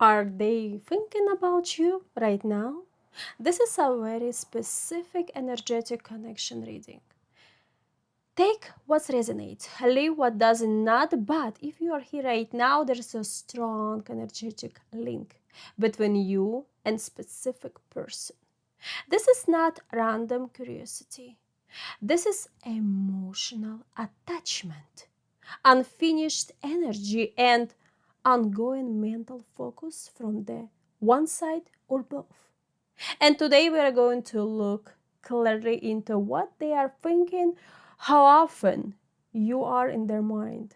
Are they thinking about you right now? This is a very specific energetic connection reading. Take what resonates, leave what does not, but if you are here right now, there's a strong energetic link between you and specific person. This is not random curiosity. This is emotional attachment, unfinished energy, and ongoing mental focus from the one side or both. And today we are going to look clearly into what they are thinking, how often you are in their mind,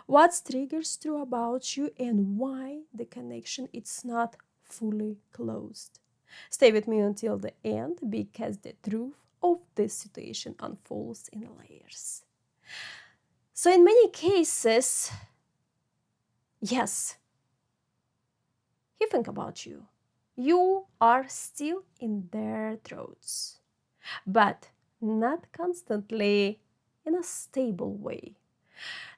what triggers true about you, and why the connection is not fully closed. Stay with me until the end because the truth of this situation unfolds in layers. So, in many cases, yes, he think about you. You are still in their throats, but not constantly in a stable way.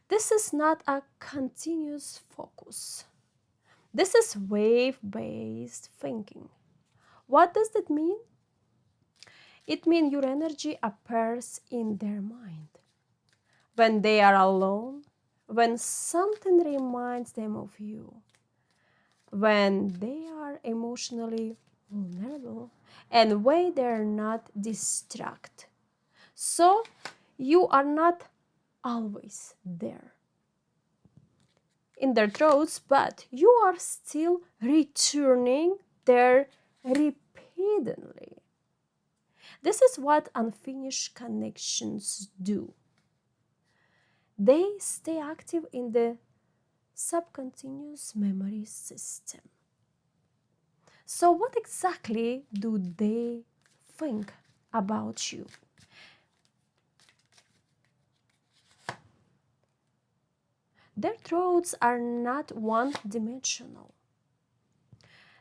This is not a continuous focus. This is wave-based thinking. What does that mean? It means your energy appears in their mind. When they are alone, when something reminds them of you, when they are emotionally vulnerable, and when they're not distracted. So you are not always there in their throats, but you are still returning there repeatedly. This is what unfinished connections do. They stay active in the subconscious memory system. So, what exactly do they think about you? Their thoughts are not one-dimensional.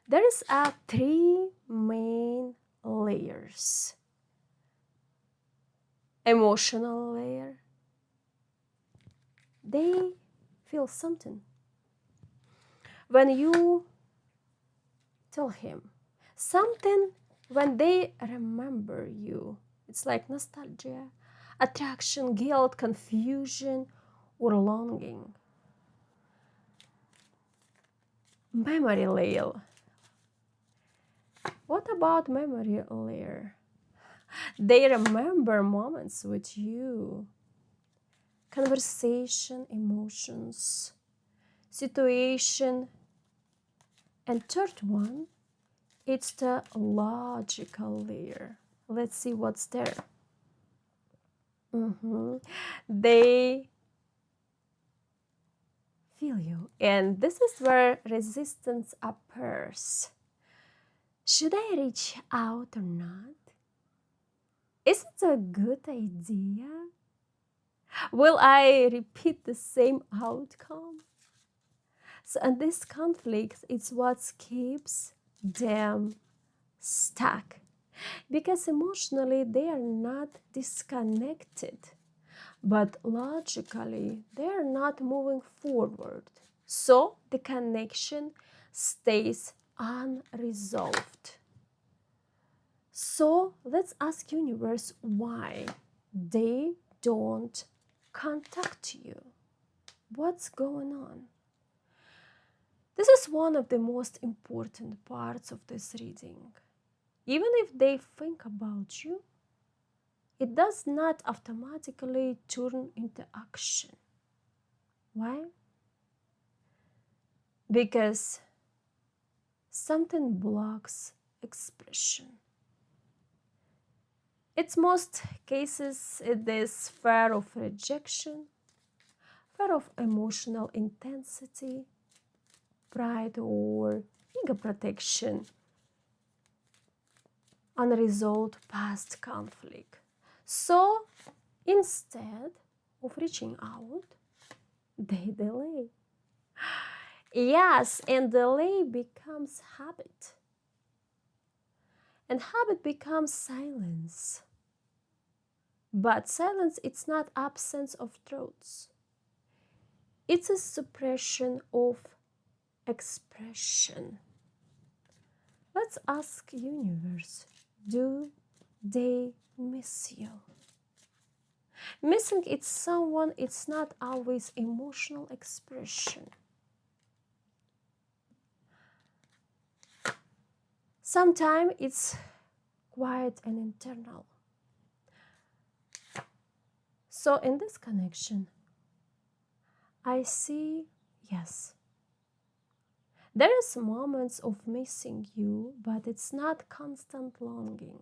There is a three main layers. Emotional layer. They feel something. When you tell him something, when they remember you, it's like nostalgia, attraction, guilt, confusion, or longing. Memory layer. What about memory layer? They remember moments with you, conversation, emotions, situation, and third one, it's the logical layer. Let's see what's there. They feel you, and this is where resistance appears. Should I reach out or not? Is it a good idea? Will I repeat the same outcome? So, and this conflict is what keeps them stuck. Because emotionally they are not disconnected, but logically they are not moving forward. So the connection stays unresolved. So let's ask universe why they don't contact you. What's going on? This is one of the most important parts of this reading. Even if they think about you, it does not automatically turn into action. Why? Because something blocks expression. In most cases, it is fear of rejection, fear of emotional intensity, pride or ego protection, unresolved past conflict. So instead of reaching out, they delay. Yes, and delay becomes habit. And habit becomes silence. But silence, it's not absence of truths. It's a suppression of expression. Let's ask universe, do they miss you? Missing it's someone, it's not always emotional expression. Sometimes it's quiet and internal. So in this connection, I see, yes, there is moments of missing you, but it's not constant longing.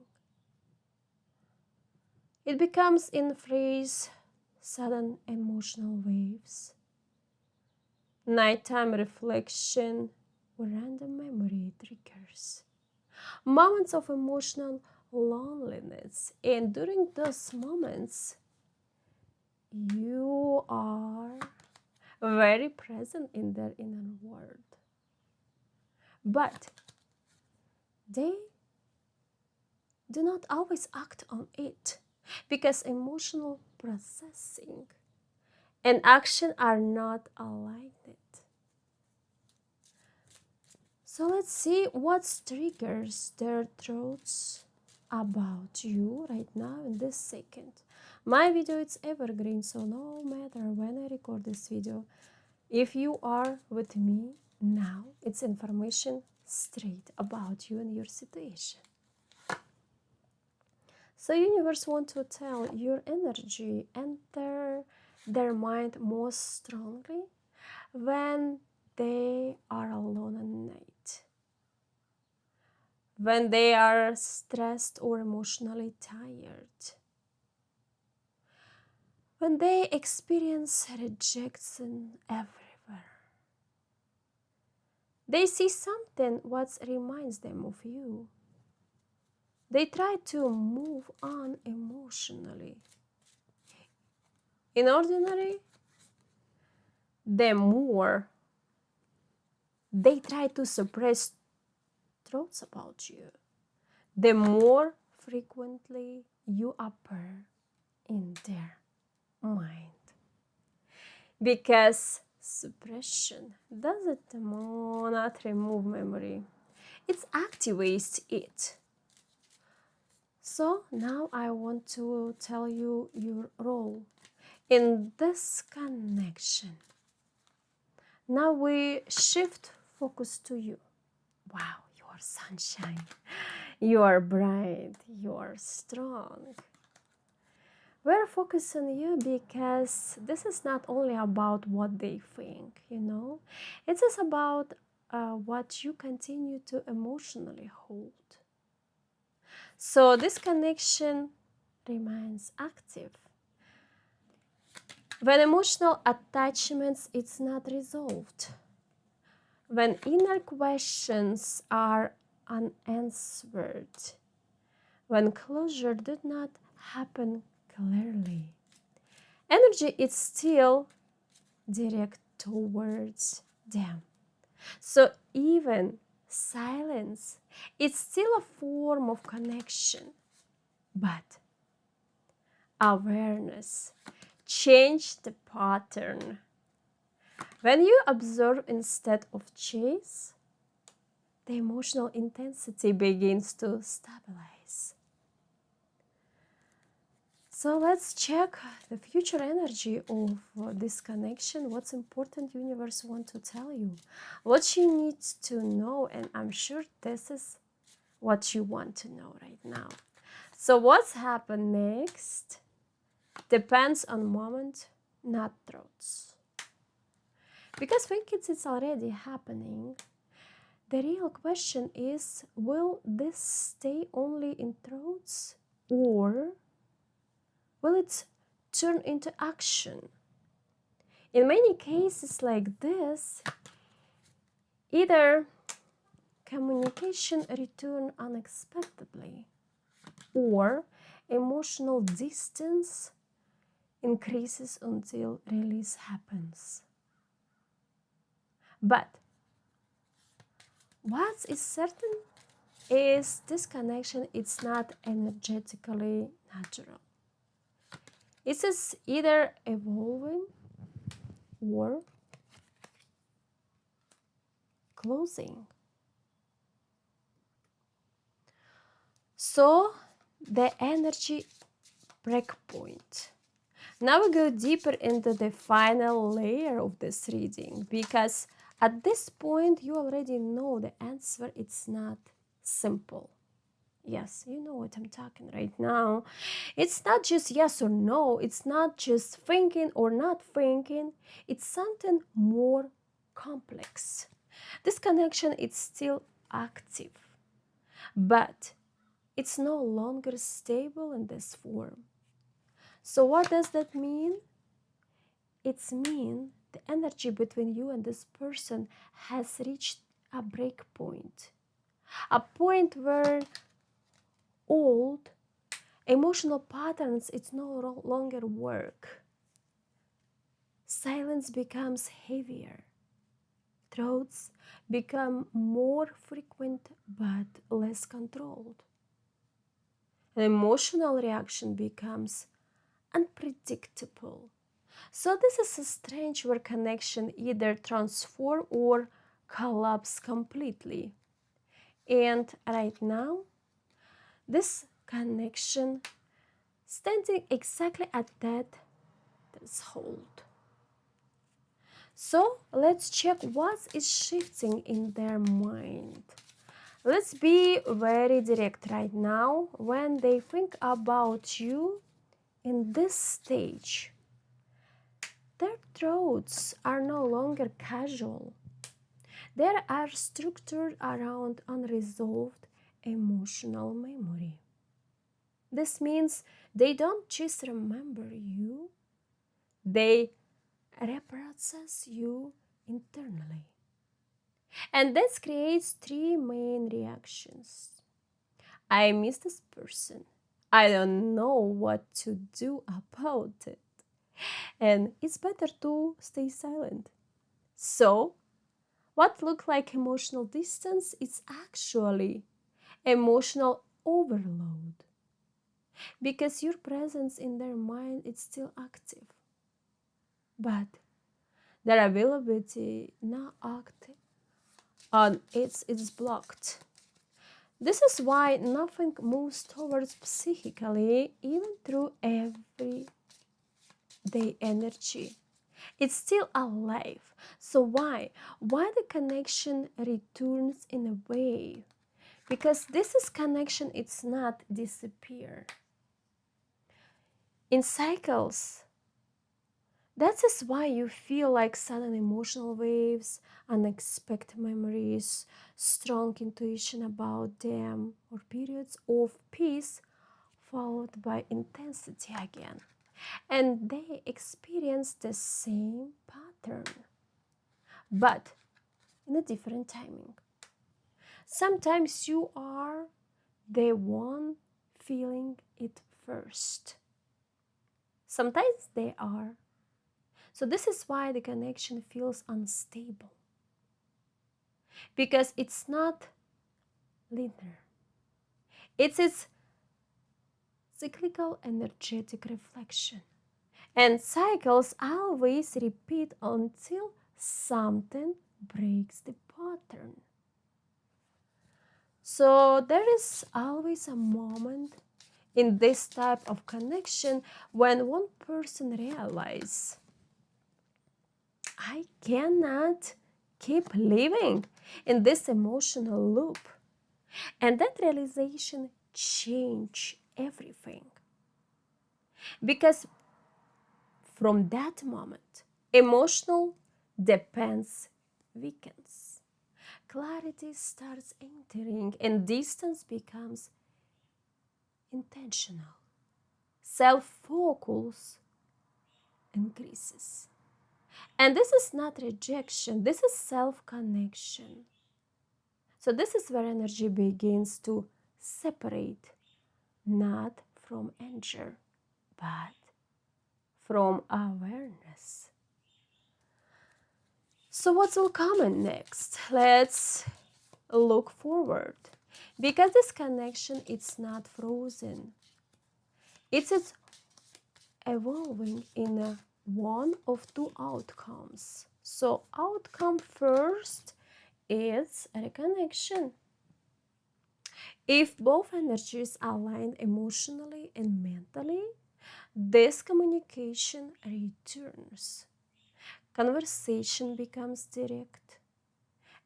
It becomes in phrase, sudden emotional waves, nighttime reflection, or random memory triggers. Moments of emotional loneliness. And during those moments, you are very present in their inner world. But they do not always act on it because emotional processing and action are not aligned. So let's see what triggers their thoughts about you right now in this second. My video is evergreen, so no matter when I record this video, if you are with me now, it's information straight about you and your situation. So universe want to tell your energy enter their mind most strongly when they are alone at night, when they are stressed or emotionally tired, when they experience rejection everywhere. They see something what reminds them of you. They try to move on emotionally. In ordinary, the more they try to suppress thoughts about you, the more frequently you appear in their mind. Because suppression doesn't not remove memory, it activates it. So now I want to tell you your role in this connection. Now we shift focus to you. Wow, you are sunshine. You are bright. You are strong. We're focused on you because this is not only about what they think, it is about what you continue to emotionally hold. So this connection remains active. When emotional attachments it's not resolved, when inner questions are unanswered, when closure did not happen clearly, energy is still direct towards them. So even silence is still a form of connection, but awareness change the pattern. When you observe instead of chase, the emotional intensity begins to stabilize. So let's check the future energy of this connection. What's important universe want to tell you, what you need to know, and I'm sure this is what you want to know right now. So what's happened next depends on moment, not thoughts. Because when it's already happening, the real question is, will this stay only in thoughts or will it turn into action? In many cases like this, either communication return unexpectedly or emotional distance increases until release happens. But what is certain is this connection it's not energetically natural. It is either evolving or closing. So the energy breakpoint. Now we go deeper into the final layer of this reading, because at this point you already know the answer. It's not simple. Yes, you know what I'm talking right now. It's not just yes or no. It's not just thinking or not thinking. It's something more complex. This connection is still active, but it's no longer stable in this form. So what does that mean? It's mean the energy between you and this person has reached a break point. A point where old emotional patterns it's no longer work. Silence becomes heavier. Thoughts become more frequent but less controlled. An emotional reaction becomes unpredictable. So this is a strange where connection either transform or collapse completely. And right now, this connection standing exactly at that threshold. So let's check what is shifting in their mind. Let's be very direct right now. When they think about you in this stage, their thoughts are no longer casual. They are structured around unresolved emotional memory. This means they don't just remember you, they reprocess you internally. And this creates three main reactions. I miss this person. I don't know what to do about it. And it's better to stay silent. So, what looked like emotional distance is actually emotional overload, because your presence in their mind is still active, but their availability not active and it's blocked. This is why nothing moves towards psychically, even through everyday energy. It's still alive. So why the connection returns in a way? Because this is connection, it's not disappear in cycles. That is why you feel like sudden emotional waves, unexpected memories, strong intuition about them, or periods of peace followed by intensity again. And they experience the same pattern, but in a different timing. Sometimes you are the one feeling it first. Sometimes they are. So this is why the connection feels unstable, because it's not linear. It's its cyclical energetic reflection. And cycles always repeat until something breaks the pattern. So there is always a moment in this type of connection when one person realizes, I cannot keep living in this emotional loop. And that realization changed everything. Because from that moment, emotional dependence weakens. Clarity starts entering and distance becomes intentional. Self-focus increases. And this is not rejection, this is self-connection. So this is where energy begins to separate, not from anger, but from awareness. So what will come next? Let's look forward. Because this connection, it's not frozen. It's evolving in one of two outcomes. So outcome first It's a reconnection. If both energies align emotionally and mentally, this communication returns. Conversation becomes direct.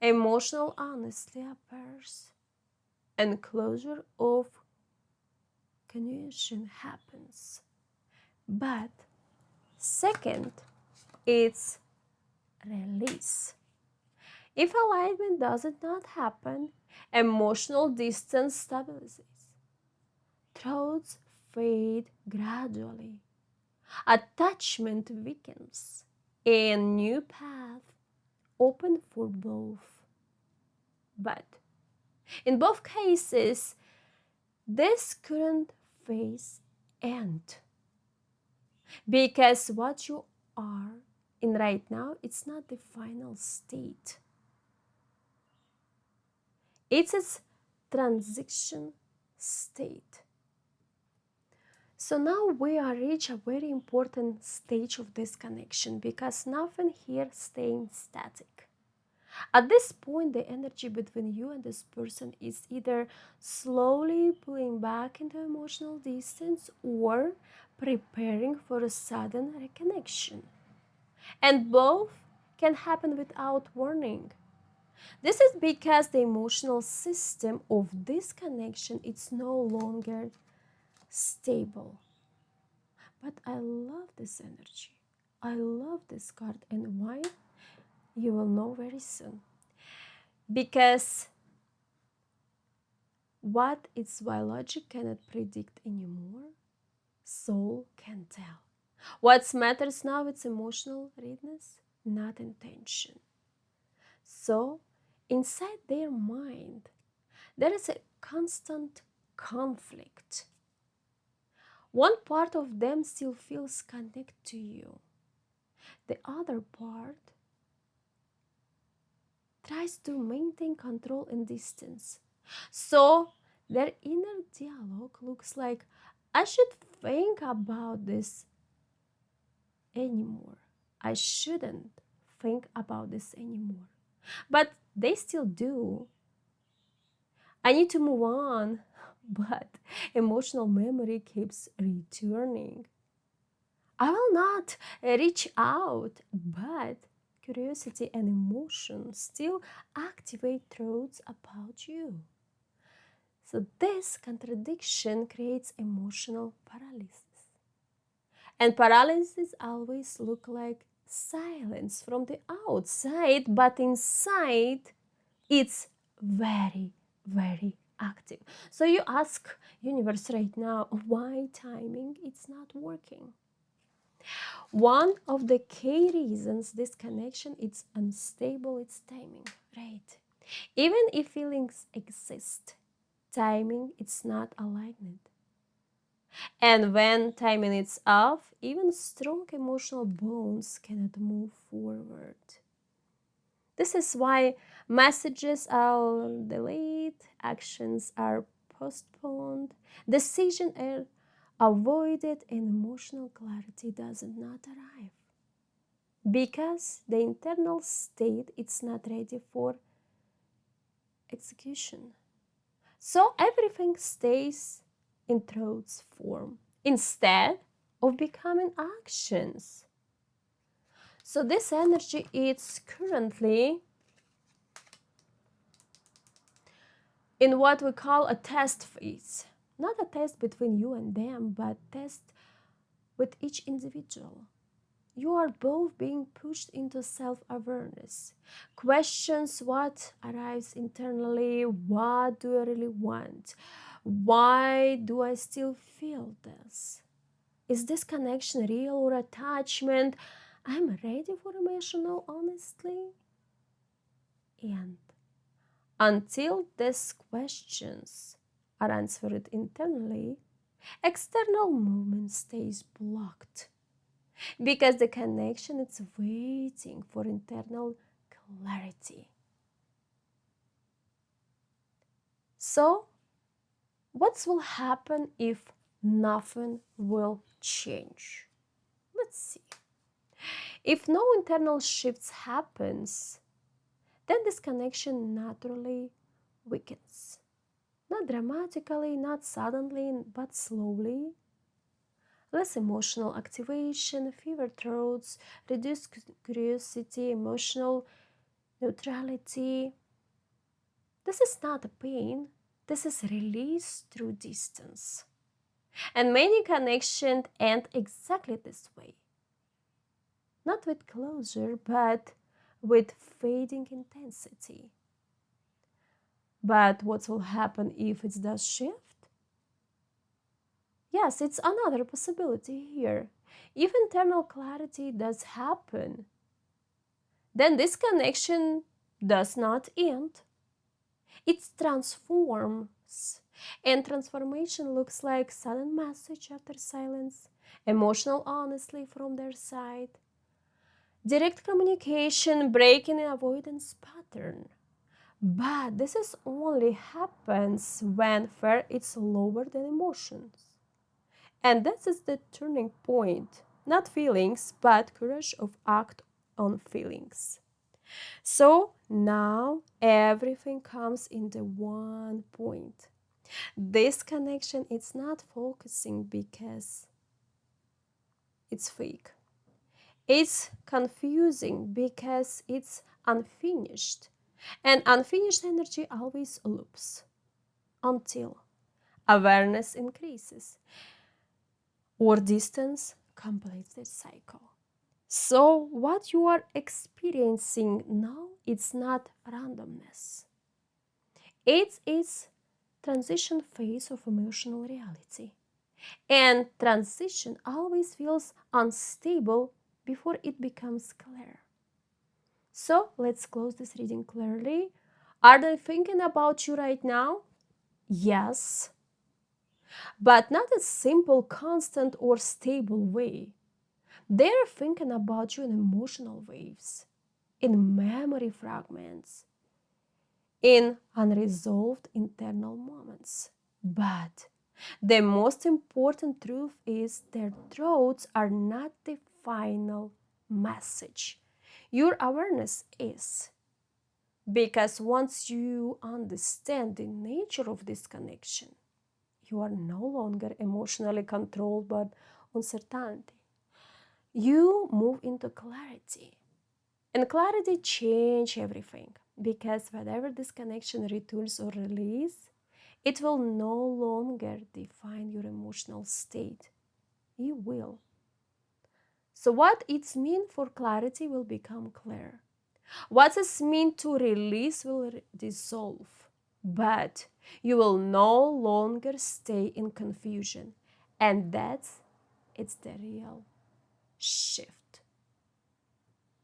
Emotional honesty appears. And closure of connection happens. But second, it's release. If alignment does not happen, emotional distance stabilizes. Thoughts fade gradually. Attachment weakens. A new path open for both. But in both cases, this current phase ends. Because what you are in right now, it's not the final state. It's a transition state. So now we are reach a very important stage of this connection because nothing here staying static. At this point, the energy between you and this person is either slowly pulling back into emotional distance or preparing for a sudden reconnection. And both can happen without warning. This is because the emotional system of this connection is no longer stable. But I love this energy. I love this card. And why? You will know very soon. Because what its biology cannot predict anymore, soul can tell. What matters now is emotional readiness, not intention. So, inside their mind, there is a constant conflict. One part of them still feels connected to you. The other part tries to maintain control and distance. So their inner dialogue looks like, I should think about this anymore. I shouldn't think about this anymore. But they still do. I need to move on. But emotional memory keeps returning. I will not reach out, but curiosity and emotion still activate thoughts about you. So, this contradiction creates emotional paralysis. And paralysis always look like silence from the outside, but inside it's very, very active. So you ask universe right now, why timing it's not working? One of the key reasons this connection is unstable is timing, right? Even if feelings exist, timing it's not alignment. And when timing is off, even strong emotional bonds cannot move forward. This is why messages are delayed, actions are postponed, decisions are avoided, and emotional clarity does not arrive. Because the internal state is not ready for execution. So everything stays in thoughts form instead of becoming actions. So this energy is currently in what we call a test phase. Not a test between you and them, but test with each individual. You are both being pushed into self-awareness. Questions what arrives internally, what do I really want? Why do I still feel this? Is this connection real or attachment? I'm ready for emotional honesty. And until these questions are answered internally, external movement stays blocked because the connection is waiting for internal clarity. So, what will happen if nothing will change? Let's see. If no internal shifts happens, then this connection naturally weakens. Not dramatically, not suddenly, but slowly. Less emotional activation, fewer thoughts, reduced curiosity, emotional neutrality. This is not a pain, this is release through distance. And many connections end exactly this way. Not with closure, but with fading intensity. But what will happen if it does shift? Yes, it's another possibility here. If internal clarity does happen, then this connection does not end. It transforms. And transformation looks like sudden message after silence, emotional honesty from their side, direct communication, breaking an avoidance pattern. But this is only happens when fear is lower than emotions. And this is the turning point. Not feelings, but courage of act on feelings. So now everything comes into one point. This connection is not focusing because it's fake. It's confusing because it's unfinished. And unfinished energy always loops until awareness increases or distance completes the cycle. So what you are experiencing now, it's not randomness. It is transition phase of emotional reality. And transition always feels unstable before it becomes clear. So let's close this reading clearly. Are they thinking about you right now? Yes, but not a simple, constant, or stable way. They're thinking about you in emotional waves, in memory fragments, in unresolved internal moments. But the most important truth is their thoughts are not the final message. Your awareness is. Because once you understand the nature of this connection, you are no longer emotionally controlled by uncertainty. You move into clarity. And clarity changes everything because whatever this connection returns or release, it will no longer define your emotional state. You will. So what it's mean for clarity will become clear. What is meant to release will dissolve. But you will no longer stay in confusion. And that's it's the real shift.